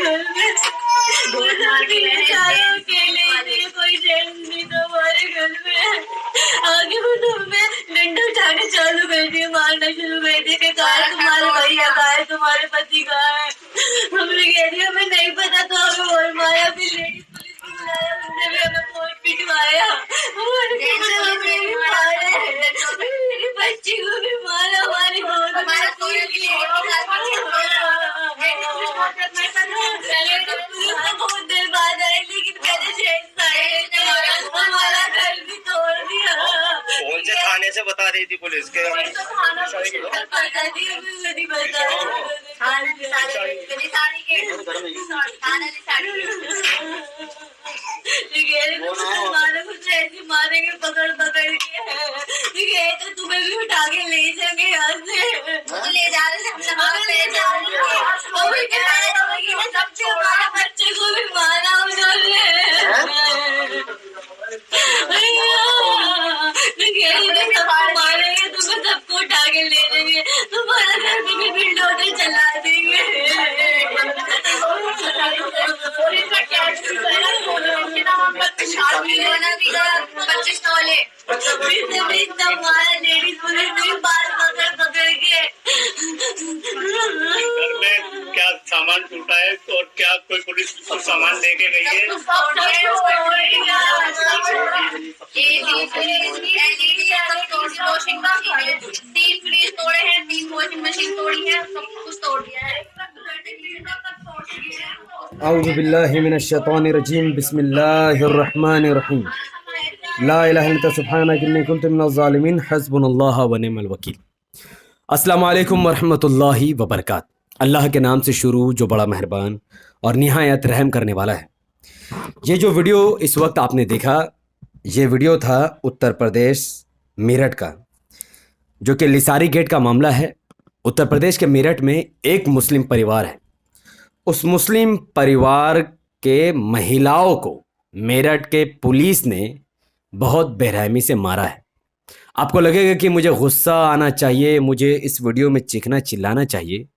घर में कोई चैन नहीं था हमारे घर में। आगे वो तुम्हें डंडा उठाने चालू कर दिया, मारना शुरू कर दिया कि कहाँ है तुम्हारे भैया, कहाँ है तुम्हारे पति, कहाँ है। हमने कह दिया हमें नहीं पता, तो हमें और मारा। फिर लेडीज पुलिस को बुलाया, उनसे भी हमें कोर्ट पिटवाया। मेरी बच्ची को भी मारा, हमारी बहुत देर बाद आए, लेकिन हमारा घर भी तोड़ दिया। कौन से थाने से बता रही थी पुलिस के? मारेंगे पकड़ पकड़ के, तो तुम्हें भी उठा के ले जाएंगे यहाँ से। ले जा रहे हमारे बच्चे को भी मारा उन्होंने। मारेंगे तुम्हें, सबको उठा के ले जाएंगे, तुम्हारा घर भी बिल्डोजर चला देंगे। लेडीज पुलिस ने बाल पकड़ पकड़ के। घर में क्या सामान टूटा है और क्या कोई पुलिस सामान लेके गई है? तीन फ्रिज तोड़े हैं, 3 वॉशिंग मशीन तोड़ी है, सब कुछ तोड़ दिया है। औज़ु बिल्लाहि मिनश शैतानिर रजीम, बिस्मिल्लाहिर रहमानिर रहीम, ला इलाहा इल्ला अंता सुब्हानका इन्नी कुन्तु मिनज़ ज़ालिमीन, हस्बुनल्लाहु व निअमल वकील। अस्सलामु अलैकुम वरहमतुल्लाहि वबरकातुहू। अल्लाह के नाम से शुरू जो बड़ा मेहरबान और निहायत रहम करने वाला है। ये जो वीडियो इस वक्त आपने देखा, ये वीडियो था उत्तर प्रदेश मेरठ का, जो कि लिसारी गेट का मामला है। उत्तर प्रदेश के मेरठ में एक मुस्लिम परिवार है। उस मुस्लिम परिवार के महिलाओं को मेरठ के पुलिस ने बहुत बेरहमी से मारा है। आपको लगेगा कि मुझे गुस्सा आना चाहिए, मुझे इस वीडियो में चीखना चिल्लाना चाहिए,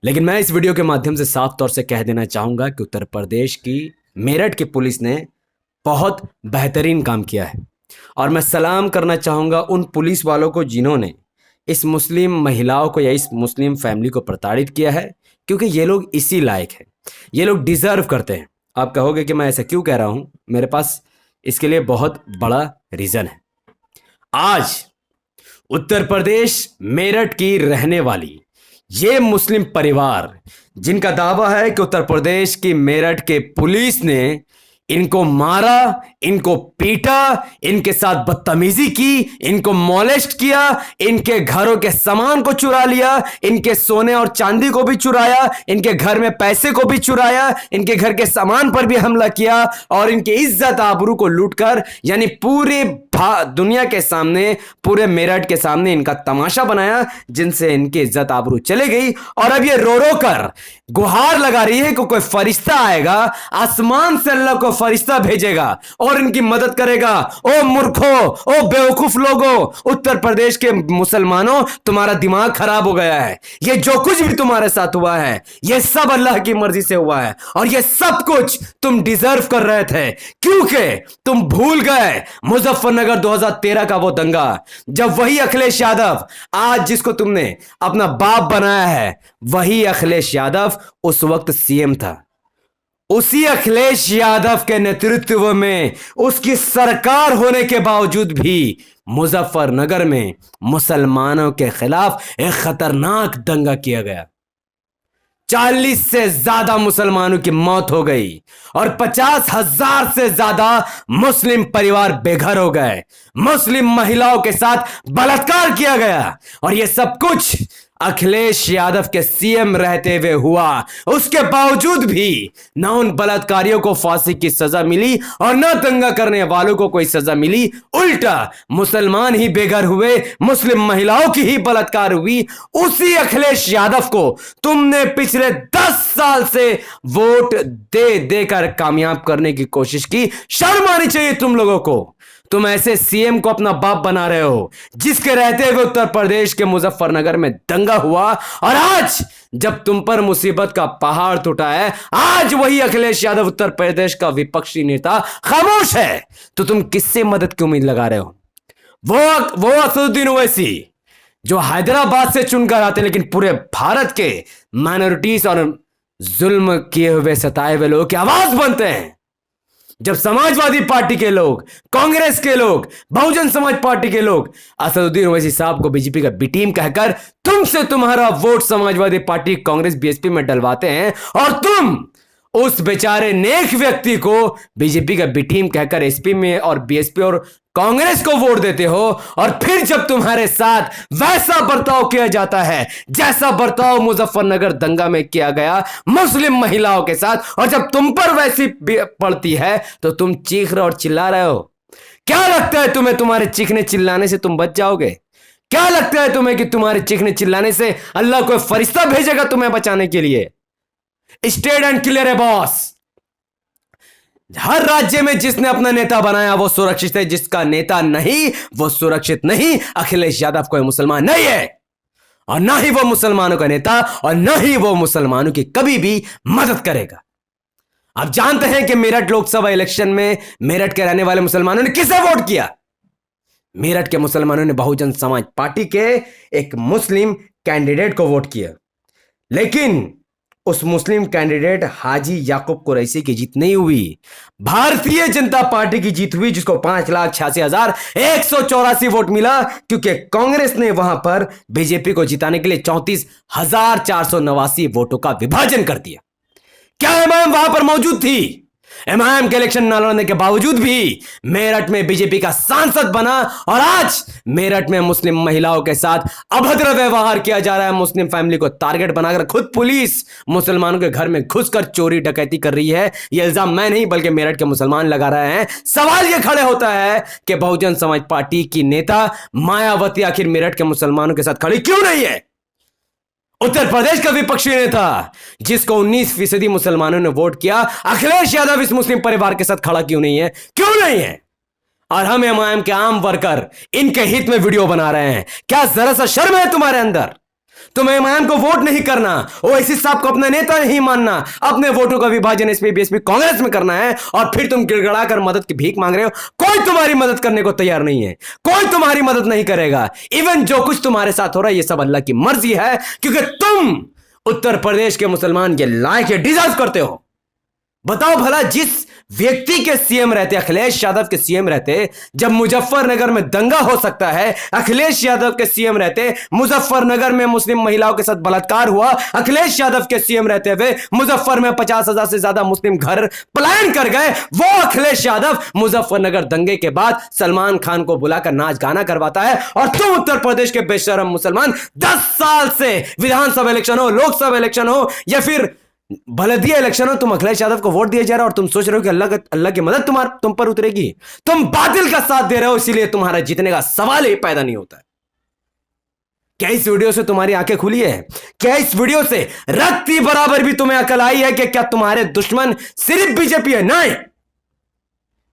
लेकिन मैं इस वीडियो के माध्यम से साफ तौर से कह देना चाहूँगा कि उत्तर प्रदेश की मेरठ की पुलिस ने बहुत बेहतरीन काम किया है। और मैं सलाम करना चाहूँगा उन पुलिस वालों को जिन्होंने इस मुस्लिम महिलाओं को या इस मुस्लिम फैमिली को प्रताड़ित किया है, क्योंकि ये लोग इसी लायक हैं, ये लोग डिज़र्व करते हैं। आप कहोगे कि मैं ऐसा क्यों कह रहा हूँ, मेरे पास इसके लिए बहुत बड़ा रीज़न है। आज उत्तर प्रदेश मेरठ की रहने वाली ये मुस्लिम परिवार, जिनका दावा है कि उत्तर प्रदेश की मेरठ के पुलिस ने इनको मारा, इनको पीटा, इनके साथ बदतमीजी की, इनको मॉलेस्ट किया, इनके घरों के सामान को चुरा लिया, इनके सोने और चांदी को भी चुराया, इनके घर में पैसे को भी चुराया, इनके घर के सामान पर भी हमला किया और इनकी इज्जत आबरू को लूटकर, यानी पूरे दुनिया के सामने, पूरे मेरठ के सामने इनका तमाशा बनाया, जिनसे इनकी इज्जत आबरू चले गई। और अब ये रो रो कर गुहार लगा रही है कि कोई फरिश्ता आएगा, आसमान से अल्लाह को फरिश्ता भेजेगा और इनकी मदद करेगा। ओ मूर्खों, ओ बेवकूफ लोगों, उत्तर प्रदेश के मुसलमानों, तुम्हारा दिमाग खराब हो गया है। ये जो कुछ भी तुम्हारे साथ हुआ है, ये सब अल्लाह की मर्जी से हुआ है और ये सब कुछ तुम डिजर्व कर रहे थे, क्योंकि तुम भूल गए मुजफ्फरनगर 2013 का वो दंगा, जब वही अखिलेश यादव, आज जिसको तुमने अपना बाप बनाया है, वही अखिलेश यादव उस वक्त सीएम था। उसी अखिलेश यादव के नेतृत्व में, उसकी सरकार होने के बावजूद भी मुजफ्फरनगर में मुसलमानों के खिलाफ एक खतरनाक दंगा किया गया। 40 से ज्यादा मुसलमानों की मौत हो गई और 50,000 से ज्यादा मुस्लिम परिवार बेघर हो गए। मुस्लिम महिलाओं के साथ बलात्कार किया गया और यह सब कुछ अखिलेश यादव के सीएम रहते हुए हुआ। उसके बावजूद भी न उन बलात्कारियों को फांसी की सजा मिली और न दंगा करने वालों को कोई सजा मिली। उल्टा मुसलमान ही बेघर हुए, मुस्लिम महिलाओं की ही बलात्कार हुई। उसी अखिलेश यादव को तुमने पिछले 10 साल से वोट दे देकर कामयाब करने की कोशिश की। शर्म आनी चाहिए तुम लोगों को। तुम ऐसे सीएम को अपना बाप बना रहे हो जिसके रहते हुए उत्तर प्रदेश के मुजफ्फरनगर में दंगा हुआ, और आज जब तुम पर मुसीबत का पहाड़ टूटा है, आज वही अखिलेश यादव उत्तर प्रदेश का विपक्षी नेता खामोश है, तो तुम किससे मदद की उम्मीद लगा रहे हो? वो असदुद्दीन ओवैसी जो हैदराबाद से चुनकर आते, लेकिन पूरे भारत के माइनॉरिटीज और जुल्म किए हुए सताए हुए लोगों की आवाज बनते हैं। जब समाजवादी पार्टी के लोग, कांग्रेस के लोग, बहुजन समाज पार्टी के लोग असदुद्दीन ओवैसी साहब को बीजेपी का बी टीम कहकर तुमसे तुम्हारा vote Samajwadi party, Congress, BSP में डलवाते हैं, और तुम उस बेचारे नेक व्यक्ति को बीजेपी का बी टीम कहकर एसपी में और बीएसपी और कांग्रेस को वोट देते हो, और फिर जब तुम्हारे साथ वैसा बर्ताव किया जाता है जैसा बर्ताव मुजफ्फरनगर दंगा में किया गया मुस्लिम महिलाओं के साथ, और जब तुम पर वैसी पड़ती है तो तुम चीख रहे और चिल्ला रहे हो। क्या लगता है तुम्हें तुम्हारे चीखने चिल्लाने से तुम बच जाओगे? क्या लगता है तुम्हें कि तुम्हारे चीखने चिल्लाने से अल्लाह कोई फरिश्ता भेजेगा तुम्हें बचाने के लिए? स्टेट एंड क्लियर है बॉस। हर राज्य में जिसने अपना नेता बनाया वो सुरक्षित है, जिसका नेता नहीं वो सुरक्षित नहीं। अखिलेश यादव कोई मुसलमान नहीं है, और ना ही वो मुसलमानों का नेता, और ना ही वो मुसलमानों की कभी भी मदद करेगा। आप जानते हैं कि मेरठ लोकसभा इलेक्शन में मेरठ के रहने वाले मुसलमानों ने किसे वोट किया? मेरठ के मुसलमानों ने बहुजन समाज पार्टी के एक मुस्लिम कैंडिडेट को वोट किया, लेकिन उस मुस्लिम कैंडिडेट हाजी याकूब कुरैशी की जीत नहीं हुई, भारतीय जनता पार्टी की जीत हुई, जिसको 5,86,184 वोट मिला, क्योंकि कांग्रेस ने वहां पर बीजेपी को जिताने के लिए 34,489 वोटों का विभाजन कर दिया। क्या एमआईएम वहां पर मौजूद थी? एमआईएम के इलेक्शन न लड़ने के बावजूद भी मेरठ में बीजेपी का सांसद बना, और आज मेरठ में मुस्लिम महिलाओं के साथ अभद्र व्यवहार किया जा रहा है। मुस्लिम फैमिली को टारगेट बनाकर खुद पुलिस मुसलमानों के घर में घुसकर चोरी डकैती कर रही है। यह इल्जाम मैं नहीं बल्कि मेरठ के मुसलमान लगा रहे हैं। सवाल यह खड़े होता है कि बहुजन समाज पार्टी की नेता मायावती आखिर मेरठ के मुसलमानों के साथ खड़ी क्यों नहीं है? उत्तर प्रदेश का विपक्षी नेता जिसको 19% मुसलमानों ने वोट किया, अखिलेश यादव इस मुस्लिम परिवार के साथ खड़ा क्यों नहीं है? क्यों नहीं है? और हम एमआईएम के आम वर्कर इनके हित में वीडियो बना रहे हैं। क्या जरा सा शर्म है तुम्हारे अंदर? तुम एमआईएम को वोट नहीं करना, ओवैसी साहब को अपना नेता नहीं मानना, अपने वोटों का विभाजन एसपी, बीएसपी, कांग्रेस में करना है, और फिर तुम गिड़गड़ा कर मदद की भीख मांग रहे हो। कोई तुम्हारी मदद करने को तैयार नहीं है, कोई तुम्हारी मदद नहीं करेगा। इवन जो कुछ तुम्हारे साथ हो रहा है ये सब अल्लाह की मर्जी है, क्योंकि तुम उत्तर प्रदेश के मुसलमान के लायक डिजर्व करते हो। बताओ भला, जिस व्यक्ति के सीएम रहते, अखिलेश यादव के सीएम रहते, जब मुजफ्फरनगर में दंगा हो सकता है, अखिलेश यादव के सीएम रहते मुजफ्फरनगर में मुस्लिम महिलाओं के साथ बलात्कार हुआ, अखिलेश यादव के सीएम रहते हुए मुजफ्फर में 50,000 से ज्यादा मुस्लिम घर पलायन कर गए, वो अखिलेश यादव मुजफ्फरनगर दंगे के बाद सलमान खान को बुलाकर नाच गाना करवाता है, और तुम उत्तर प्रदेश के बेशरम मुसलमान 10 साल से विधानसभा इलेक्शन हो, लोकसभा इलेक्शन हो, या फिर बलदिया इलेक्शन हो, तुम अखिलेश यादव को वोट दिया जा रहा है, और तुम सोच रहे हो कि अल्लाह की मदद तुम पर उतरेगी। तुम बातिल का साथ दे रहे हो, इसीलिए तुम्हारा जीतने का सवाल ही पैदा नहीं होता है। क्या इस वीडियो से तुम्हारी आंखें खुली है? क्या इस वीडियो से रत्ती बराबर भी तुम्हें अकल आई है कि क्या तुम्हारे दुश्मन सिर्फ बीजेपी है? नहीं,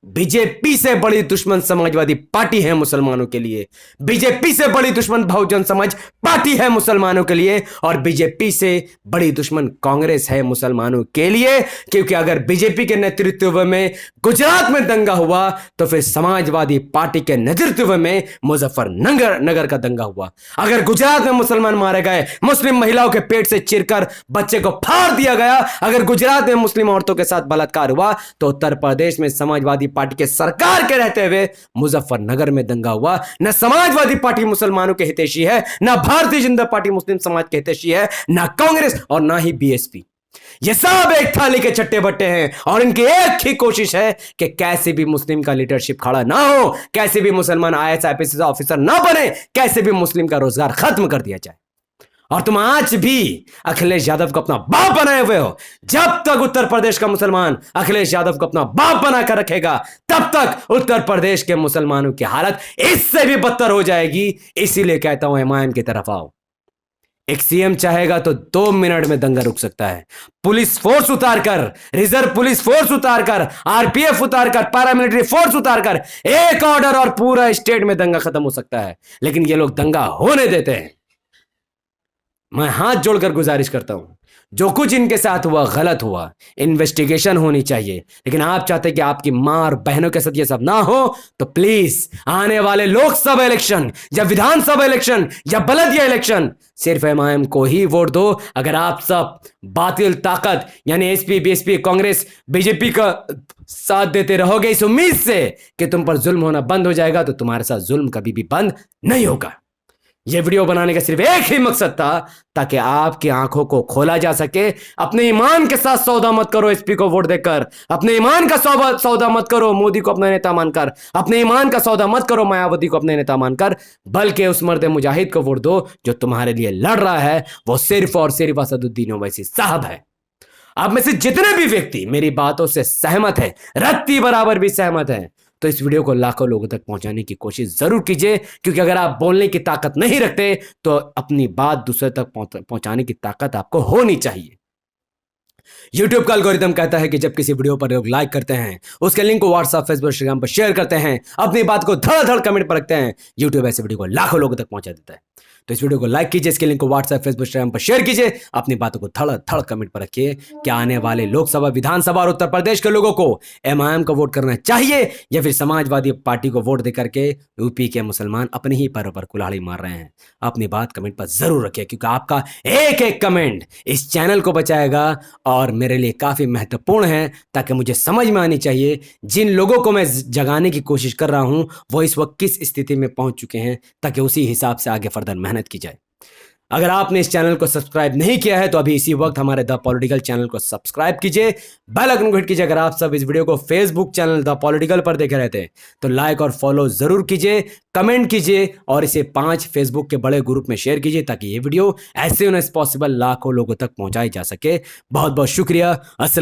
बीजेपी से बड़ी दुश्मन समाजवादी पार्टी है मुसलमानों के लिए, बीजेपी से बड़ी दुश्मन बहुजन समाज पार्टी है मुसलमानों के लिए, और बीजेपी से बड़ी दुश्मन कांग्रेस है मुसलमानों के लिए। क्योंकि अगर बीजेपी के नेतृत्व में गुजरात में दंगा हुआ तो फिर समाजवादी पार्टी के नेतृत्व में मुजफ्फरनगर का दंगा हुआ। अगर गुजरात में मुसलमान मारे गए, मुस्लिम महिलाओं के पेट से चिरकर बच्चे को फाड़ दिया गया, अगर गुजरात में मुस्लिम औरतों के साथ बलात्कार हुआ, तो उत्तर प्रदेश में समाजवादी पार्टी के सरकार के रहते हुए मुजफ्फरनगर में दंगा हुआ। न समाजवादी पार्टी मुसलमानों के हितैषी है, न भारतीय जनता पार्टी मुस्लिम समाज के हितैषी है, न कांग्रेस और ना ही बीएसपी। ये सब एक थाली के चट्टे बट्टे हैं, और इनकी एक ही कोशिश है कि कैसे भी मुस्लिम का लीडरशिप खड़ा ना हो, कैसे भी मुसलमान आईएएस आईपीएस ऑफिसर ना बने, कैसे भी मुस्लिम का रोजगार खत्म कर दिया जाए। और तुम आज भी अखिलेश यादव को अपना बाप बनाए हुए हो। जब तक उत्तर प्रदेश का मुसलमान अखिलेश यादव को अपना बाप बनाकर रखेगा, तब तक उत्तर प्रदेश के मुसलमानों की हालत इससे भी बदतर हो जाएगी। इसीलिए कहता हूं एमआईएम की तरफ आओ, एक सीएम चाहेगा तो 2 मिनट में दंगा रुक सकता है। पुलिस फोर्स उतारकर, रिजर्व पुलिस फोर्स उतारकर, आरपीएफ उतारकर, पैरामिलिट्री फोर्स उतारकर एक ऑर्डर और पूरा स्टेट में दंगा खत्म हो सकता है, लेकिन ये लोग दंगा होने देते हैं। मैं हाथ जोड़कर गुजारिश करता हूं, जो कुछ इनके साथ हुआ गलत हुआ, इन्वेस्टिगेशन होनी चाहिए, लेकिन आप चाहते कि आपकी मां और बहनों के साथ ये सब ना हो, तो प्लीज आने वाले लोकसभा इलेक्शन या विधानसभा इलेक्शन या बलदिया इलेक्शन सिर्फ एमआईएम को ही वोट दो। अगर आप सब बातिल ताकत यानी एसपी, बीएसपी, कांग्रेस, बीजेपी का साथ देते रहोगे इस उम्मीद से कि तुम पर जुल्म होना बंद हो जाएगा, तो तुम्हारे साथ जुल्म कभी भी बंद नहीं होगा। यह वीडियो बनाने का सिर्फ एक ही मकसद था, ताकि आपकी आंखों को खोला जा सके। अपने ईमान के साथ सौदा मत करो एसपी को वोट देकर, अपने ईमान का सौदा मत करो मोदी को अपना नेता मानकर, अपने ईमान का सौदा मत करो मायावती को अपने नेता मानकर, बल्कि उस मर्द मुजाहिद को वोट दो जो तुम्हारे लिए लड़ रहा है। वो सिर्फ और सिर्फ असदुद्दीन ओवैसी साहब है। आप में से जितने भी व्यक्ति मेरी बातों से सहमत है, रत्ती बराबर भी सहमत है, तो इस वीडियो को लाखों लोगों तक पहुंचाने की कोशिश जरूर कीजिए, क्योंकि अगर आप बोलने की ताकत नहीं रखते तो अपनी बात दूसरे तक पहुंचाने की ताकत आपको होनी चाहिए। YouTube का एल्गोरिथम कहता है कि जब किसी वीडियो पर लोग लाइक करते हैं, उसके लिंक को व्हाट्सएप, फेसबुक, इंस्टाग्राम पर शेयर करते हैं, अपनी बात को धड़ कमेंट पर रखते हैं, YouTube ऐसे वीडियो को लाखों लोगों तक पहुंचा देता है। तो इस वीडियो को लाइक कीजिए, इसके लिंक को व्हाट्सएप, फेसबुक, इंस्टाग्राम पर शेयर कीजिए, अपनी बातों को धड़ कमेंट पर रखिए। क्या आने वाले लोकसभा, विधानसभा और उत्तर प्रदेश के लोगों को एमआईएम को वोट करना चाहिए या फिर समाजवादी पार्टी को वोट देकर के यूपी के मुसलमान अपने ही पैरों पर कुल्हाड़ी मार रहे हैं? अपनी बात कमेंट पर जरूर रखिए, क्योंकि आपका एक एक कमेंट इस चैनल को बचाएगा और मेरे लिए काफी महत्वपूर्ण है, ताकि मुझे समझ में आनी चाहिए जिन लोगों को मैं जगाने की कोशिश कर रहा हूं वो इस वक्त किस स्थिति में पहुंच चुके हैं, ताकि उसी हिसाब से आगे फर्दर मेहनत की जाए। अगर आपने इस चैनल को सब्सक्राइब नहीं किया है तो अभी इसी वक्त हमारे द पॉलिटिकल चैनल को सब्सक्राइब कीजिए, बेल आइकन को हिट कीजिए। अगर आप सब इस वीडियो को फेसबुक चैनल द पॉलिटिकल पर देख रहे थे तो लाइक और फॉलो जरूर कीजिए, कमेंट कीजिए और इसे 5 फेसबुक के बड़े ग्रुप में शेयर कीजिए, ताकि ये वीडियो ऐसे होने पॉसिबल लाखों लोगों तक पहुंचाई जा सके। बहुत बहुत शुक्रिया। अस्सलाम।